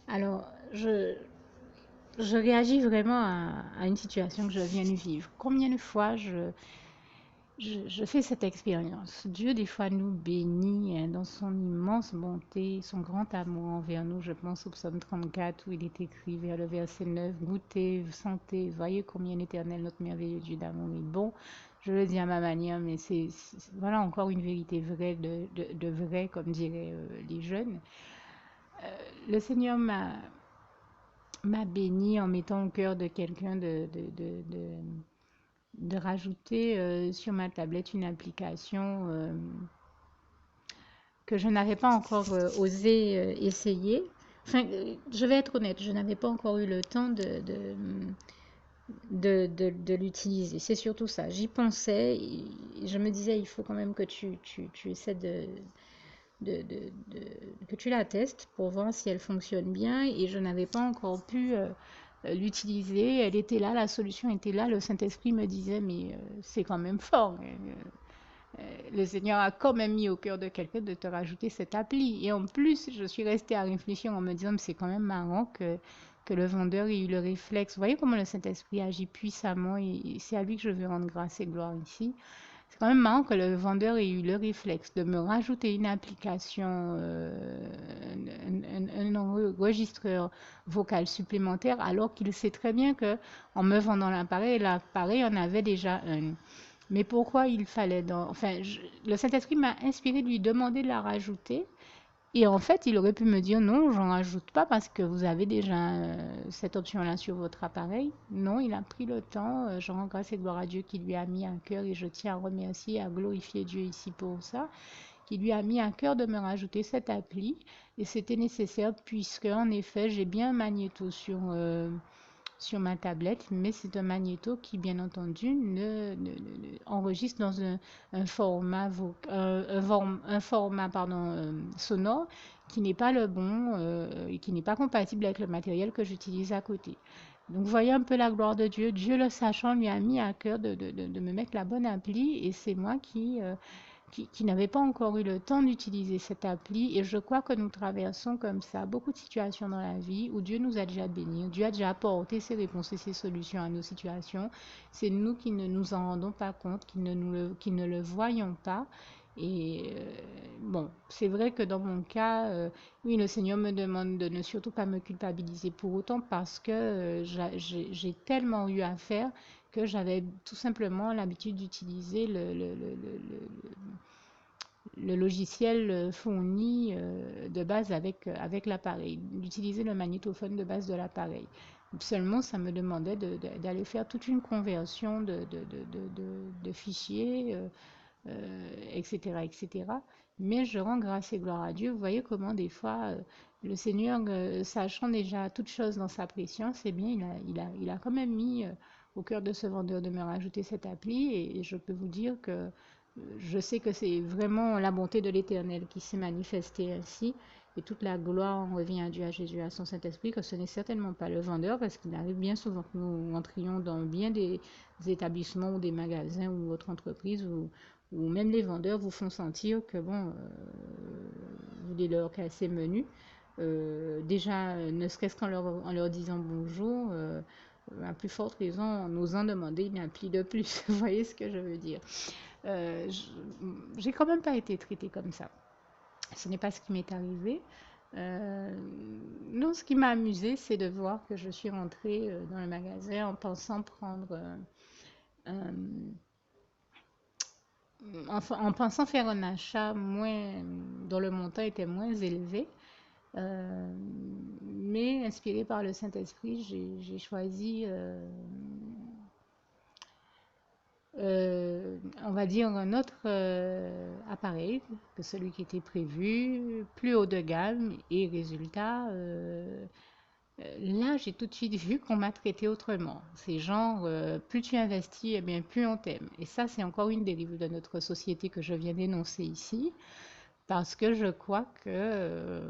Alors, je réagis vraiment à une situation que je viens de vivre. Combien de fois je fais cette expérience? Dieu, des fois, nous bénit hein, dans son immense bonté, son grand amour envers nous. Je pense au psaume 34 où il est écrit vers le verset 9, goûtez, sentez, voyez combien l'éternel, notre merveilleux Dieu d'amour est bon. Je le dis à ma manière, mais voilà encore une vérité vraie de vrai, comme diraient les jeunes. Le Seigneur m'a béni en mettant au cœur de quelqu'un de rajouter sur ma tablette une application que je n'avais pas encore osé essayer. Enfin, je vais être honnête, je n'avais pas encore eu le temps de l'utiliser. C'est surtout ça. J'y pensais, et je me disais, il faut quand même que tu essaies que tu la testes pour voir si elle fonctionne bien. Et je n'avais pas encore pu l'utiliser. Elle était là, la solution était là. Le Saint-Esprit me disait, mais c'est quand même fort. Le Seigneur a quand même mis au cœur de quelqu'un de te rajouter cette appli. Et en plus, je suis restée à réfléchir en me disant, mais c'est quand même marrant que le vendeur ait eu le réflexe. Vous voyez comment le Saint-Esprit agit puissamment et c'est à lui que je veux rendre grâce et gloire ici. C'est quand même marrant que le vendeur ait eu le réflexe de me rajouter une application, un enregistreur vocal supplémentaire, alors qu'il sait très bien que en me vendant l'appareil en avait déjà un. Mais pourquoi il fallait enfin, le Saint-Esprit m'a inspiré de lui demander de la rajouter. Et en fait, il aurait pu me dire non, j'en rajoute pas parce que vous avez déjà cette option-là sur votre appareil. Non, il a pris le temps. Je rends grâce et gloire à Dieu qui lui a mis à cœur et je tiens à remercier, à glorifier Dieu ici pour ça, qui lui a mis à cœur de me rajouter cette appli. Et c'était nécessaire puisque, en effet, j'ai bien un magnéto sur ma tablette, mais c'est un magnéto qui, bien entendu, enregistre dans un format, un format pardon, sonore qui n'est pas le bon et qui n'est pas compatible avec le matériel que j'utilise à côté. Donc, voyez un peu la gloire de Dieu. Dieu, le sachant, lui a mis à cœur de me mettre la bonne appli et c'est moi qui n'avait pas encore eu le temps d'utiliser cette appli. Et je crois que nous traversons comme ça beaucoup de situations dans la vie où Dieu nous a déjà bénis. Dieu a déjà apporté ses réponses et ses solutions à nos situations. C'est nous qui ne nous en rendons pas compte, qui ne le voyons pas. Et bon, c'est vrai que dans mon cas, oui, le Seigneur me demande de ne surtout pas me culpabiliser pour autant parce que j'ai tellement eu à faire que j'avais tout simplement l'habitude d'utiliser le logiciel fourni de base avec l'appareil, d'utiliser le magnétophone de base de l'appareil. Seulement, ça me demandait d'aller faire toute une conversion de fichiers, etc., etc. Mais je rends grâce et gloire à Dieu. Vous voyez comment des fois, le Seigneur, sachant déjà toute chose dans sa préscience, eh bien, il a quand même mis au cœur de ce vendeur de me rajouter cette appli. Et je peux vous dire que je sais que c'est vraiment la bonté de l'Éternel qui s'est manifestée ainsi. Et toute la gloire en revient à Dieu, à Jésus, à son Saint-Esprit, que ce n'est certainement pas le vendeur, parce qu'il arrive bien souvent que nous entrions dans bien des établissements ou des magasins ou autres entreprises où même les vendeurs vous font sentir que bon, vous voulez leur casser menu. Déjà, ne serait-ce en leur disant bonjour, à plus forte raison en osant demander une appli de plus. Vous voyez ce que je veux dire? Euh, j'ai quand même pas été traitée comme ça. Ce n'est pas ce qui m'est arrivé. Euh, non, ce qui m'a amusé, c'est de voir que je suis rentrée dans le magasin en pensant prendre un, en pensant faire un achat dont le montant était moins élevé. Mais inspirée par le Saint-Esprit, j'ai choisi on va dire un autre appareil que celui qui était prévu, plus haut de gamme et résultat, là j'ai tout de suite vu qu'on m'a traité autrement. C'est genre, plus tu investis, eh bien plus on t'aime. Et ça c'est encore une dérive de notre société que je viens d'énoncer ici, parce que je crois que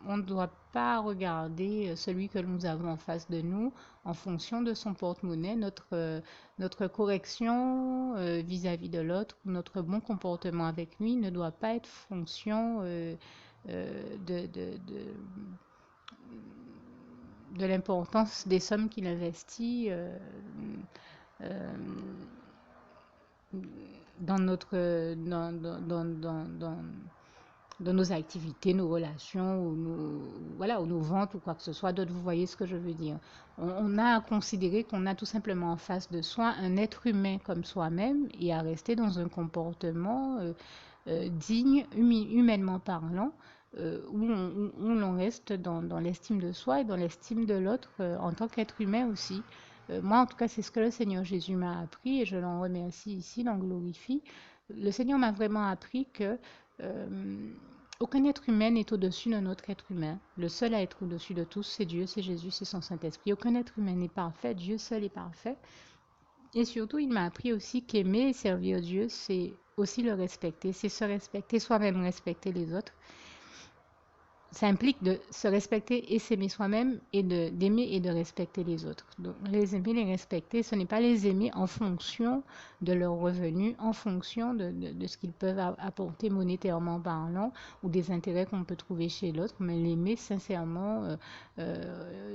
on ne doit pas regarder celui que nous avons en face de nous en fonction de son porte-monnaie, notre correction vis-à-vis de l'autre, notre bon comportement avec lui ne doit pas être fonction de de l'importance des sommes qu'il investit euh, dans notre dans nos activités, nos relations, ou voilà, ou nos ventes, ou quoi que ce soit d'autre. Vous voyez ce que je veux dire. On a à considérer qu'on a tout simplement en face de soi un être humain comme soi-même et à rester dans un comportement digne, humainement parlant, où l'on reste dans l'estime de soi et dans l'estime de l'autre en tant qu'être humain aussi. Moi, en tout cas, c'est ce que le Seigneur Jésus m'a appris et je l'en remercie ici, l'en glorifie. Le Seigneur m'a vraiment appris que aucun être humain n'est au-dessus d'un autre être humain. Le seul à être au-dessus de tous, c'est Dieu, c'est Jésus, c'est son Saint-Esprit. Aucun être humain n'est parfait, Dieu seul est parfait. Et surtout, il m'a appris aussi qu'aimer et servir Dieu, c'est aussi le respecter, c'est se respecter soi-même, respecter les autres. Ça implique de se respecter et s'aimer soi-même et d'aimer et de respecter les autres. Donc, les aimer, les respecter, ce n'est pas les aimer en fonction de leurs revenus, en fonction de ce qu'ils peuvent apporter monétairement parlant ou des intérêts qu'on peut trouver chez l'autre, mais l'aimer sincèrement,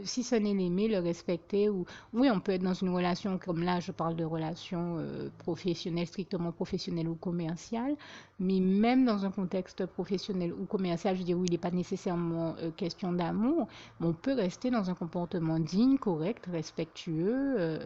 si ce n'est l'aimer, le respecter. Ou oui, on peut être dans une relation comme là, je parle de relation professionnelle, strictement professionnelle ou commerciale, mais même dans un contexte professionnel ou commercial, je veux dire, où il n'est pas nécessairement question d'amour, mais on peut rester dans un comportement digne, correct, respectueux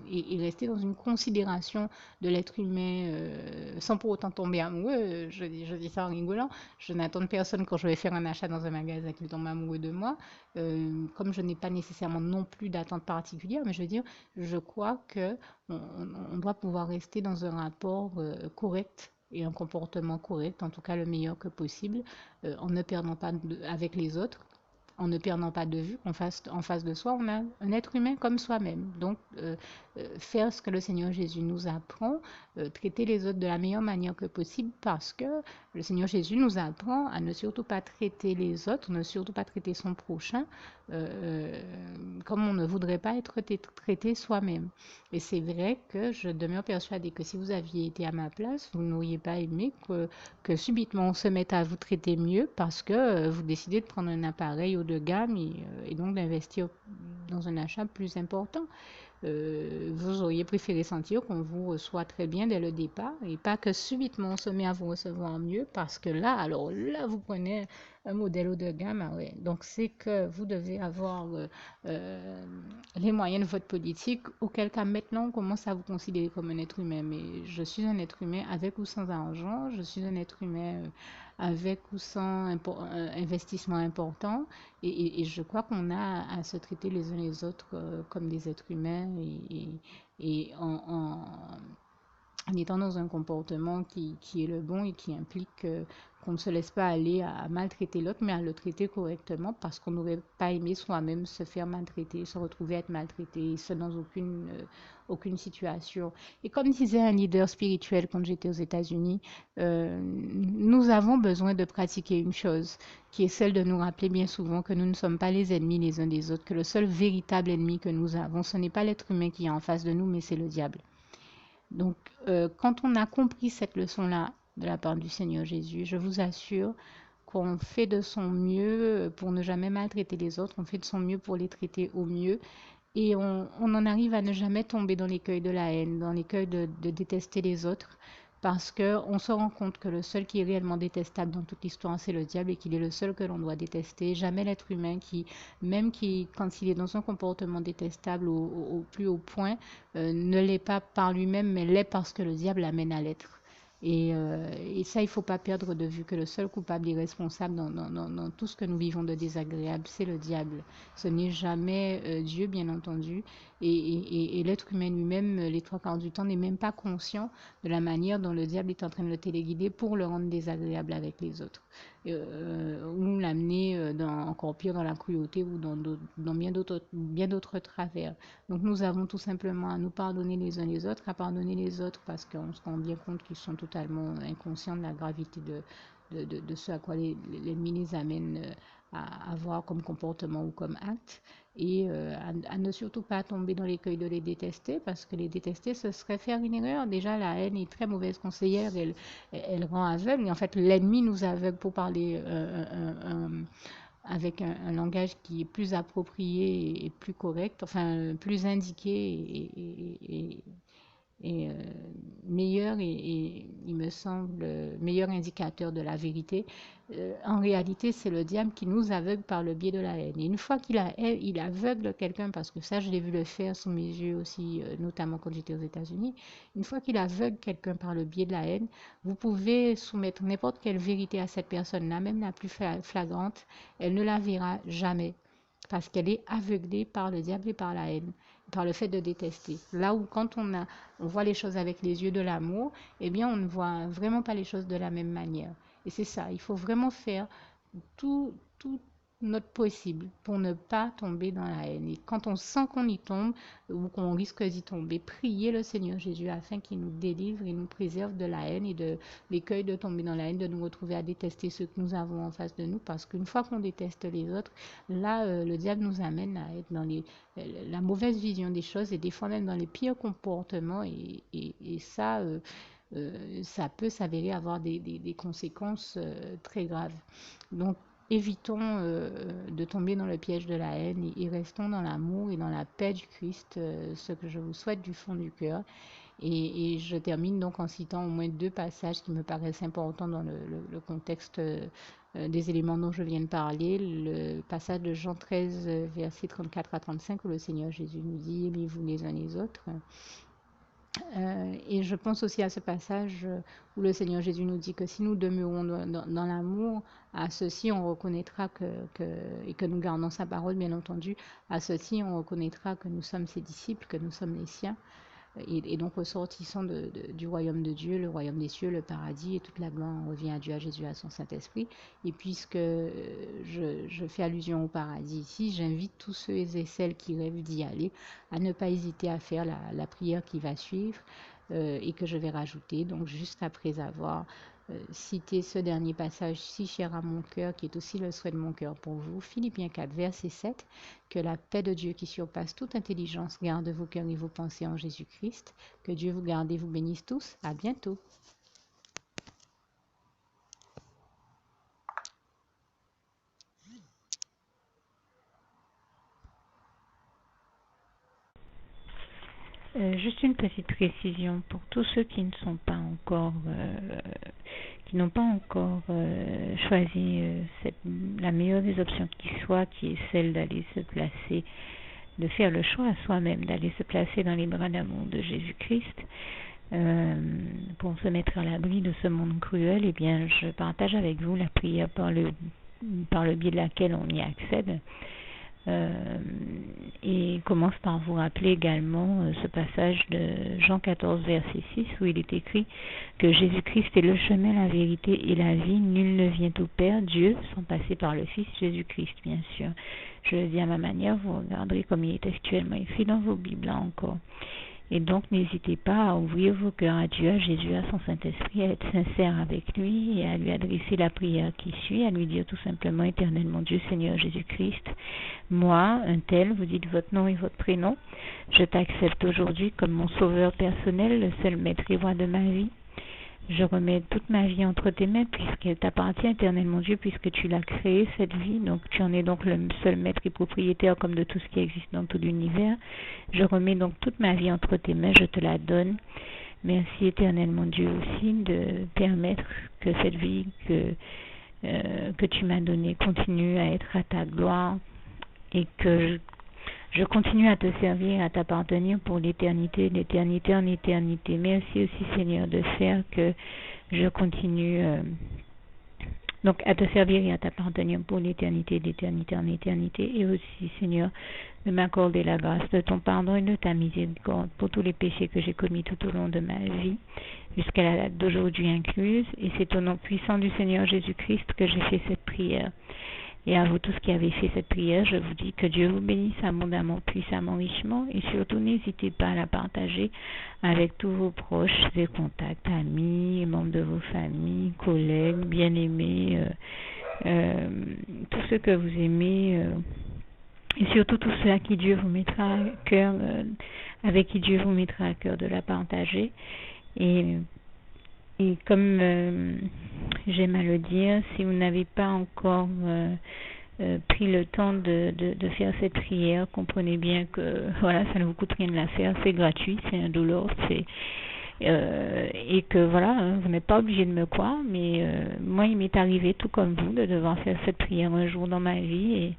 et rester dans une considération de l'être humain sans pour autant tomber amoureux. Je dis ça en rigolant. Je n'attends de personne quand je vais faire un achat dans un magasin qu'il tombe amoureux de moi. Comme je n'ai pas nécessairement non plus d'attente particulière, mais je veux dire, je crois que on doit pouvoir rester dans un rapport correct et un comportement correct, en tout cas le meilleur que possible, en ne perdant pas avec les autres, en ne perdant pas de vue qu'en face, en face de soi, on a un être humain comme soi-même. Donc, faire ce que le Seigneur Jésus nous apprend, traiter les autres de la meilleure manière que possible, parce que le Seigneur Jésus nous apprend à ne surtout pas traiter les autres, ne surtout pas traiter son prochain, euh, comme on ne voudrait pas être traité soi-même. Et c'est vrai que je demeure persuadée que si vous aviez été à ma place, vous n'auriez pas aimé que subitement on se mette à vous traiter mieux parce que vous décidez de prendre un appareil haut de gamme et donc d'investir dans un achat plus important. Vous auriez préféré sentir qu'on vous reçoit très bien dès le départ et pas que subitement on se met à vous recevoir mieux parce que là, alors là, vous prenez un modèle haut de gamme. Ah ouais. Donc, c'est que vous devez avoir euh, les moyens de votre politique, auquel cas maintenant on commence à vous considérer comme un être humain. Mais je suis un être humain avec ou sans argent, je suis un être humain avec ou sans investissement important. Et je crois qu'on a à se traiter les uns les autres comme des êtres humains et en étant dans un comportement qui est le bon et qui implique qu'on ne se laisse pas aller à maltraiter l'autre, mais à le traiter correctement parce qu'on n'aurait pas aimé soi-même se faire maltraiter, se retrouver à être maltraité, ce dans aucune situation. Et comme disait un leader spirituel quand j'étais aux États-Unis, nous avons besoin de pratiquer une chose qui est celle de nous rappeler bien souvent que nous ne sommes pas les ennemis les uns des autres, que le seul véritable ennemi que nous avons, ce n'est pas l'être humain qui est en face de nous, mais c'est le diable. Donc, quand on a compris cette leçon-là de la part du Seigneur Jésus, je vous assure qu'on fait de son mieux pour ne jamais maltraiter les autres, on fait de son mieux pour les traiter au mieux, et on en arrive à ne jamais tomber dans l'écueil de la haine, dans l'écueil de détester les autres, parce qu'on se rend compte que le seul qui est réellement détestable dans toute l'histoire, c'est le diable et qu'il est le seul que l'on doit détester. Jamais l'être humain qui, même qui, quand il est dans un comportement détestable au plus haut point, ne l'est pas par lui-même, mais l'est parce que le diable l'amène à l'être. Et ça, il ne faut pas perdre de vue que le seul coupable et responsable dans tout ce que nous vivons de désagréable, c'est le diable. Ce n'est jamais Dieu, bien entendu. Et l'être humain lui-même, les trois quarts du temps, n'est même pas conscient de la manière dont le diable est en train de le téléguider pour le rendre désagréable avec les autres. Ou l'amener encore pire dans la cruauté ou dans bien d'autres travers. Donc nous avons tout simplement à nous pardonner les uns les autres, à pardonner les autres parce qu'on se rend bien compte qu'ils sont totalement inconscients de la gravité de ce à quoi l'ennemi les amène à avoir comme comportement ou comme acte. Et à ne surtout pas tomber dans l'écueil de les détester parce que les détester, ce serait faire une erreur. Déjà, la haine est très mauvaise conseillère, elle rend aveugle. Et en fait, l'ennemi nous aveugle pour parler avec un langage qui est plus approprié et plus correct, enfin plus indiqué et meilleur et il me semble meilleur indicateur de la vérité. En réalité, c'est le diable qui nous aveugle par le biais de la haine. Et une fois il aveugle quelqu'un, parce que ça, je l'ai vu le faire sous mes yeux aussi, notamment quand j'étais aux États-Unis, une fois qu'il aveugle quelqu'un par le biais de la haine, vous pouvez soumettre n'importe quelle vérité à cette personne-là, même la plus flagrante, elle ne la verra jamais parce qu'elle est aveuglée par le diable et par la haine, par le fait de détester. Là où quand on voit les choses avec les yeux de l'amour, eh bien on ne voit vraiment pas les choses de la même manière. Et c'est ça, il faut vraiment faire tout notre possible pour ne pas tomber dans la haine. Et quand on sent qu'on y tombe ou qu'on risque d'y tomber, priez le Seigneur Jésus afin qu'il nous délivre et nous préserve de la haine et de l'écueil de tomber dans la haine, de nous retrouver à détester ceux que nous avons en face de nous. Parce qu'une fois qu'on déteste les autres, là, le diable nous amène à être dans la mauvaise vision des choses et des fois même dans les pires comportements. Et ça, ça peut s'avérer avoir des conséquences très graves. Donc, évitons de tomber dans le piège de la haine et restons dans l'amour et dans la paix du Christ, ce que je vous souhaite du fond du cœur. Et je termine donc en citant au moins 2 passages qui me paraissent importants dans le contexte des éléments dont je viens de parler. Le passage de Jean 13, versets 34 à 35, où le Seigneur Jésus nous dit « Aimez-vous les uns les autres ». Et je pense aussi à ce passage où le Seigneur Jésus nous dit que si nous demeurons dans l'amour, à ceci on reconnaîtra et que nous gardons sa parole, bien entendu, à ceci on reconnaîtra que nous sommes ses disciples, que nous sommes les siens, et donc ressortissant du royaume de Dieu, le royaume des cieux, le paradis, et toute la gloire revient à Dieu, à Jésus, à son Saint-Esprit. Et puisque je fais allusion au paradis ici, j'invite tous ceux et celles qui rêvent d'y aller à ne pas hésiter à faire la prière qui va suivre et que je vais rajouter, donc juste après avoir citer ce dernier passage si cher à mon cœur, qui est aussi le souhait de mon cœur pour vous. Philippiens 4, verset 7, que la paix de Dieu qui surpasse toute intelligence garde vos cœurs et vos pensées en Jésus-Christ. Que Dieu vous garde et vous bénisse tous. À bientôt. Juste une petite précision pour tous ceux qui ne sont pas encore, qui n'ont pas encore choisi la meilleure des options qui soit, qui est celle d'aller se placer, de faire le choix à soi-même, d'aller se placer dans les bras d'amour de Jésus-Christ, pour se mettre à l'abri de ce monde cruel. Eh bien, je partage avec vous la prière par le biais de laquelle on y accède. Et commence par vous rappeler également ce passage de Jean 14, verset 6, où il est écrit que Jésus-Christ est le chemin, la vérité et la vie. Nul ne vient au Père, Dieu, sans passer par le Fils Jésus-Christ, bien sûr. Je le dis à ma manière, vous regarderez comme il est actuellement écrit dans vos Bibles là encore. Et donc, n'hésitez pas à ouvrir vos cœurs à Dieu, à Jésus, à son Saint-Esprit, à être sincère avec lui et à lui adresser la prière qui suit, à lui dire tout simplement, Éternel mon Dieu, Seigneur Jésus-Christ, moi, un tel, vous dites votre nom et votre prénom, je t'accepte aujourd'hui comme mon sauveur personnel, le seul maître et roi de ma vie. Je remets toute ma vie entre tes mains puisqu'elle t'appartient, Éternel mon Dieu, puisque tu l'as créée, cette vie. Donc tu en es donc le seul maître et propriétaire comme de tout ce qui existe dans tout l'univers. Je remets donc toute ma vie entre tes mains, je te la donne. Merci, Éternel mon Dieu, aussi de permettre que cette vie que tu m'as donnée continue à être à ta gloire et que je continue à te servir, à t'appartenir pour l'éternité, d'éternité en éternité. Merci aussi, Seigneur, de faire que je continue donc à te servir et à t'appartenir pour l'éternité, d'éternité en éternité. Et aussi, Seigneur, de m'accorder la grâce de ton pardon et de ta miséricorde pour tous les péchés que j'ai commis tout au long de ma vie, jusqu'à la date d'aujourd'hui incluse. Et c'est au nom puissant du Seigneur Jésus-Christ que j'ai fait cette prière. Et à vous tous qui avez fait cette prière, je vous dis que Dieu vous bénisse abondamment, puissamment, richement. Et surtout, n'hésitez pas à la partager avec tous vos proches et contacts, amis, membres de vos familles, collègues, bien-aimés, tous ceux que vous aimez, et surtout tous ceux à qui Dieu vous mettra à cœur, avec qui Dieu vous mettra à cœur de la partager. Et comme j'aime à le dire, si vous n'avez pas encore pris le temps de faire cette prière. Comprenez bien que voilà, ça ne vous coûte rien de la faire, c'est gratuit, c'est indolore, et que voilà, vous n'êtes pas obligé de me croire, mais moi il m'est arrivé tout comme vous de devoir faire cette prière un jour dans ma vie,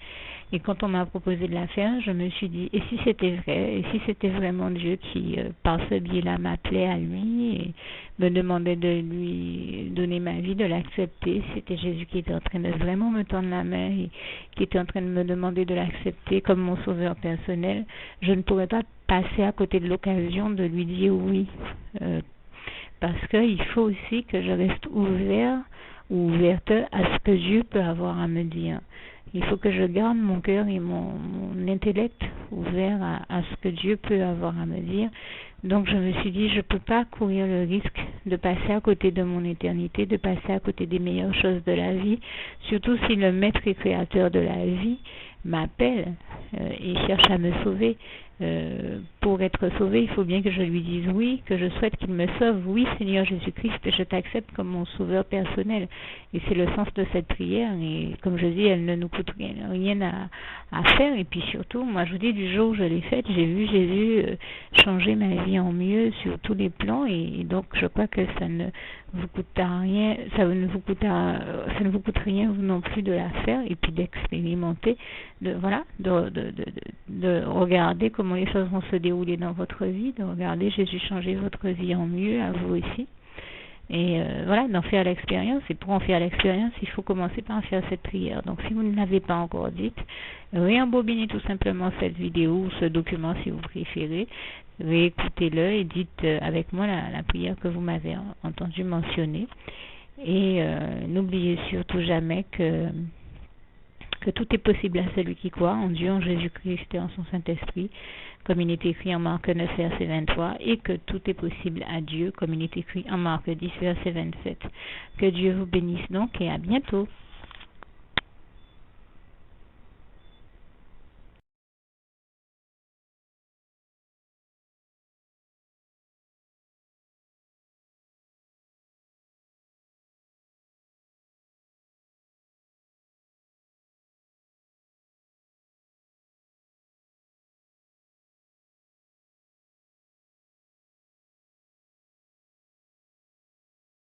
et quand on m'a proposé de la faire, je me suis dit, et si c'était vrai, et si c'était vraiment Dieu qui, par ce biais-là, m'appelait à lui et me demandait de lui donner ma vie, de l'accepter, c'était Jésus qui était en train de vraiment me tendre la main et qui était en train de me demander de l'accepter comme mon sauveur personnel, je ne pourrais pas passer à côté de l'occasion de lui dire oui, parce qu'il faut aussi que je reste ouvert ou ouverte à ce que Dieu peut avoir à me dire. Il faut que je garde mon cœur et mon intellect ouvert à ce que Dieu peut avoir à me dire. Donc je me suis dit, je ne peux pas courir le risque de passer à côté de mon éternité, de passer à côté des meilleures choses de la vie, surtout si le maître et créateur de la vie m'appelle et cherche à me sauver. Pour être sauvé, il faut bien que je lui dise oui, que je souhaite qu'il me sauve. Oui, Seigneur Jésus-Christ, je t'accepte comme mon sauveur personnel. Et c'est le sens de cette prière. Et comme je dis, elle ne nous coûte rien à faire. Et puis surtout, moi je vous dis, du jour où je l'ai faite, j'ai vu Jésus changer ma vie en mieux sur tous les plans. Et donc je crois que ça ne vous coûtera rien, ça ne vous coûte rien vous non plus de la faire et puis d'expérimenter, de regarder comment les choses vont se dérouler dans votre vie, de regarder Jésus changer votre vie en mieux, à vous aussi. Et voilà, d'en faire l'expérience. Et pour en faire l'expérience, il faut commencer par faire cette prière. Donc si vous ne l'avez pas encore dite, réembobinez tout simplement cette vidéo ou ce document si vous préférez, réécoutez-le et dites avec moi la prière que vous m'avez entendu mentionner. Et n'oubliez surtout jamais que tout est possible à celui qui croit en Dieu, en Jésus-Christ et en son Saint-Esprit, comme il est écrit en Marc 9, verset 23, et que tout est possible à Dieu, comme il est écrit en Marc 10, verset 27. Que Dieu vous bénisse donc et à bientôt.